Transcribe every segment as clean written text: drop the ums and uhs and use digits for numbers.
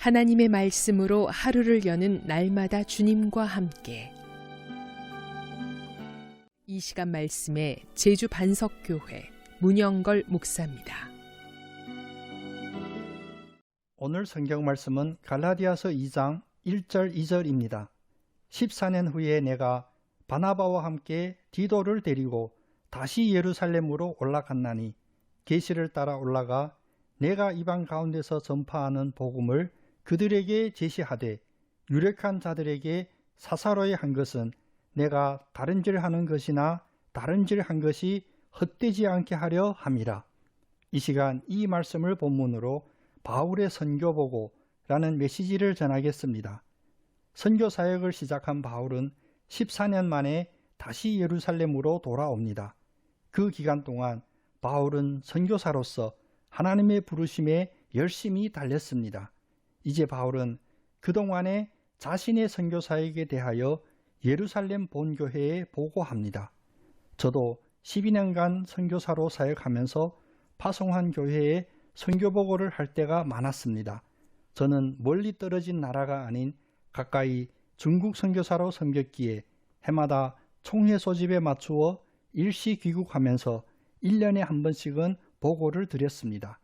하나님의 말씀으로 하루를 여는 날마다 주님과 함께. 이 시간 말씀에 제주 반석교회 문영걸 목사입니다. 오늘 성경 말씀은 갈라디아서 2장 1절 2절입니다. 14년 후에 내가 바나바와 함께 디도를 데리고 다시 예루살렘으로 올라갔나니 계시를 따라 올라가 내가 이방 가운데서 전파하는 복음을 그들에게 제시하되 유력한 자들에게 사사로이 한 것은 내가 다른질 하는 것이나 다른질 한 것이 헛되지 않게 하려 함이라. 이 시간 이 말씀을 본문으로 바울의 선교보고라는 메시지를 전하겠습니다. 선교 사역을 시작한 바울은 14년 만에 다시 예루살렘으로 돌아옵니다. 그 기간 동안 바울은 선교사로서 하나님의 부르심에 열심히 달렸습니다. 이제 바울은 그동안에 자신의 선교 사역에 대하여 예루살렘 본교회에 보고합니다. 저도 12년간 선교사로 사역하면서 파송한 교회에 선교보고를 할 때가 많았습니다. 저는 멀리 떨어진 나라가 아닌 가까이 중국 선교사로 섬겼기에 해마다 총회 소집에 맞추어 일시 귀국하면서 1년에 한 번씩은 보고를 드렸습니다.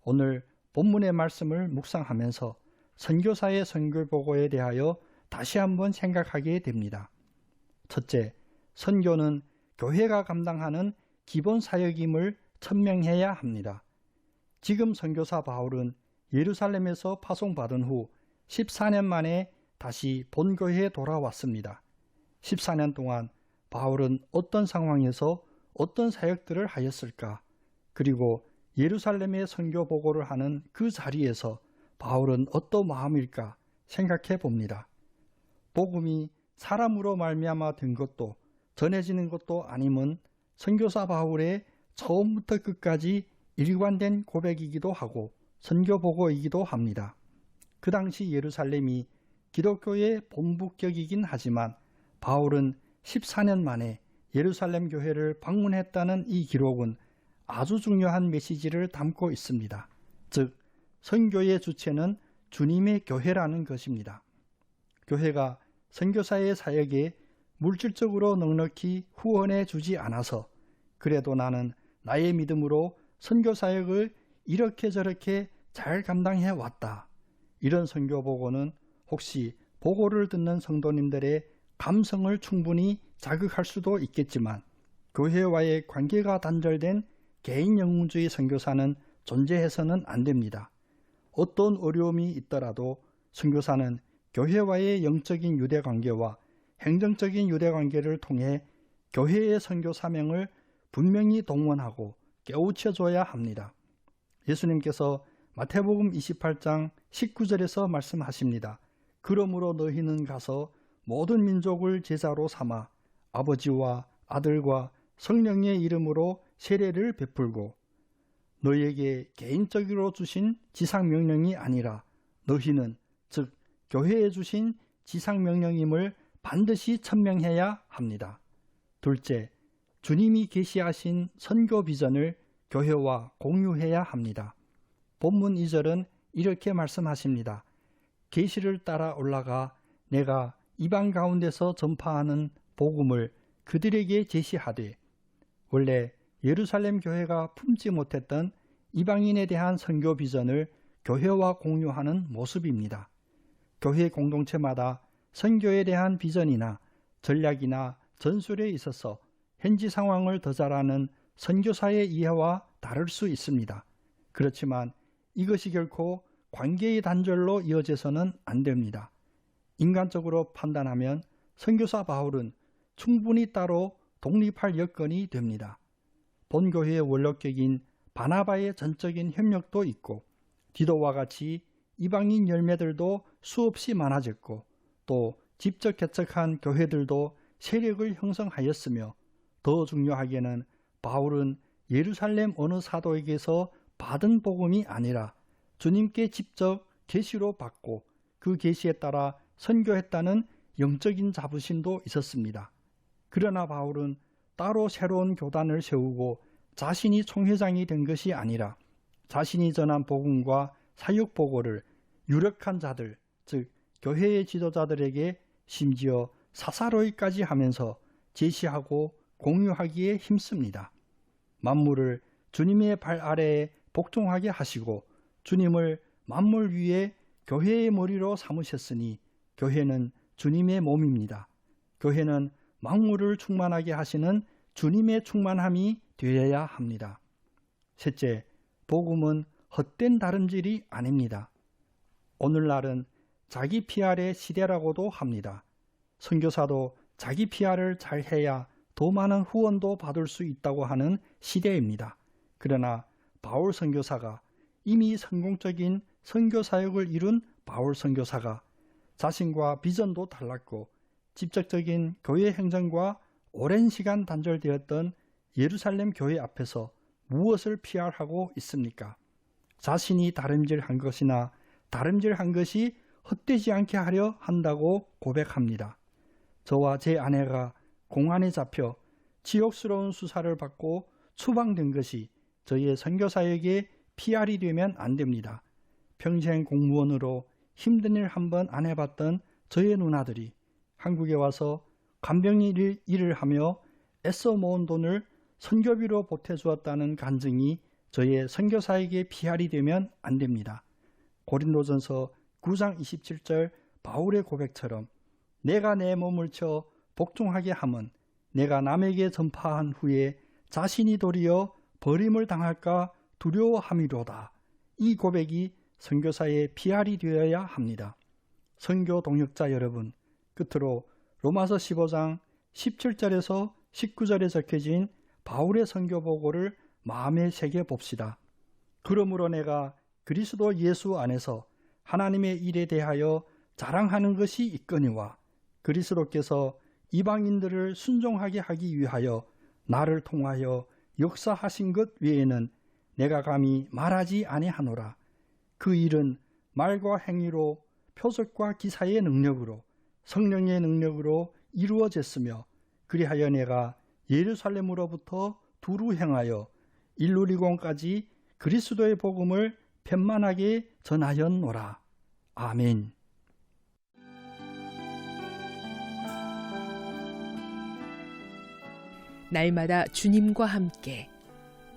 오늘 본문의 말씀을 묵상하면서 선교사의 선교보고에 대하여 다시 한번 생각하게 됩니다. 첫째, 선교는 교회가 감당하는 기본 사역임을 천명해야 합니다. 지금 선교사 바울은 예루살렘에서 파송받은 후 14년 만에 다시 본교회에 돌아왔습니다. 14년 동안 바울은 어떤 상황에서 어떤 사역들을 하였을까? 그리고 예루살렘에 선교 보고를 하는 그 자리에서 바울은 어떤 마음일까 생각해 봅니다. 복음이 사람으로 말미암아 된 것도 전해지는 것도 아님은 선교사 바울의 처음부터 끝까지 일관된 고백이기도 하고 선교보고이기도 합니다. 그 당시 예루살렘이 기독교의 본부격이긴 하지만 바울은 14년 만에 예루살렘 교회를 방문했다는 이 기록은 아주 중요한 메시지를 담고 있습니다. 즉, 선교의 주체는 주님의 교회라는 것입니다. 교회가 선교사의 사역에 물질적으로 넉넉히 후원해 주지 않아서 그래도 나는 나의 믿음으로 선교 사역을 이렇게 저렇게 잘 감당해 왔다. 이런 선교 보고는 혹시 보고를 듣는 성도님들의 감성을 충분히 자극할 수도 있겠지만 교회와의 관계가 단절된 개인 영웅주의 선교사는 존재해서는 안 됩니다. 어떤 어려움이 있더라도 선교사는 교회와의 영적인 유대관계와 행정적인 유대관계를 통해 교회의 선교 사명을 분명히 동원하고 깨우쳐줘야 합니다. 예수님께서 마태복음 28장 19절에서 말씀하십니다. 그러므로 너희는 가서 모든 민족을 제자로 삼아 아버지와 아들과 성령의 이름으로 세례를 베풀고 너희에게 개인적으로 주신 지상명령이 아니라 너희는 즉 교회에 주신 지상명령임을 반드시 천명해야 합니다. 둘째, 주님이 계시하신 선교 비전을 교회와 공유해야 합니다. 본문 2절은 이렇게 말씀하십니다. 계시를 따라 올라가 내가 이방 가운데서 전파하는 복음을 그들에게 제시하되, 원래 예루살렘 교회가 품지 못했던 이방인에 대한 선교 비전을 교회와 공유하는 모습입니다. 교회 공동체마다 선교에 대한 비전이나 전략이나 전술에 있어서 현지 상황을 더 잘 아는 선교사의 이해와 다를 수 있습니다. 그렇지만 이것이 결코 관계의 단절로 이어져서는 안 됩니다. 인간적으로 판단하면 선교사 바울은 충분히 따로 독립할 여건이 됩니다. 본교회의 원력격인 바나바의 전적인 협력도 있고 디도와 같이 이방인 열매들도 수없이 많아졌고 또 직접 개척한 교회들도 세력을 형성하였으며 더 중요하게는 바울은 예루살렘 어느 사도에게서 받은 복음이 아니라 주님께 직접 계시로 받고 그 계시에 따라 선교했다는 영적인 자부심도 있었습니다. 그러나 바울은 따로 새로운 교단을 세우고 자신이 총회장이 된 것이 아니라 자신이 전한 복음과 사역 보고를 유력한 자들, 즉 교회의 지도자들에게 심지어 사사로이까지 하면서 제시하고 공유하기에 힘씁니다. 만물을 주님의 발 아래에 복종하게 하시고 주님을 만물 위에 교회의 머리로 삼으셨으니 교회는 주님의 몸입니다. 교회는 만물을 충만하게 하시는 주님의 충만함이 되어야 합니다. 셋째, 복음은 헛된 다름질이 아닙니다. 오늘날은 자기 PR의 시대라고도 합니다. 선교사도 자기 PR을 잘 해야 더 많은 후원도 받을 수 있다고 하는 시대입니다. 그러나 바울 선교사가 이미 성공적인 선교 사역을 이룬 바울 선교사가 자신과 비전도 달랐고 직접적인 교회 행정과 오랜 시간 단절되었던 예루살렘 교회 앞에서 무엇을 PR하고 있습니까? 자신이 다름질한 것이나 다름질한 것이 헛되지 않게 하려 한다고 고백합니다. 저와 제 아내가 공안에 잡혀 지옥스러운 수사를 받고 추방된 것이 저희의 선교사역에 PR이 되면 안 됩니다. 평생 공무원으로 힘든 일 한 번 안 해봤던 저의 누나들이 한국에 와서 간병 일을 하며 애써 모은 돈을 선교비로 보태주었다는 간증이 저의 선교사에게 PR이 되면 안 됩니다. 고린도전서 9장 27절 바울의 고백처럼 내가 내 몸을 쳐 복종하게 함은 내가 남에게 전파한 후에 자신이 도리어 버림을 당할까 두려워함이로다. 이 고백이 선교사의 PR이 되어야 합니다. 선교 동역자 여러분, 끝으로 로마서 15장 17절에서 19절에 적혀진 바울의 선교 보고를 마음에 새겨 봅시다. 그러므로 내가 그리스도 예수 안에서 하나님의 일에 대하여 자랑하는 것이 있거니와 그리스도께서 이방인들을 순종하게 하기 위하여 나를 통하여 역사하신 것 외에는 내가 감히 말하지 아니하노라. 그 일은 말과 행위로 표적과 기사의 능력으로 성령의 능력으로 이루어졌으며 그리하여 내가 예루살렘으로부터 두루 행하여 일루리곤까지 그리스도의 복음을 편만하게 전하였노라. 아멘. 날마다 주님과 함께.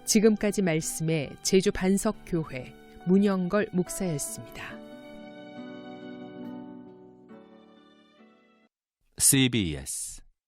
지금까지 말씀에 제주 반석교회 문영걸 목사였습니다. CBS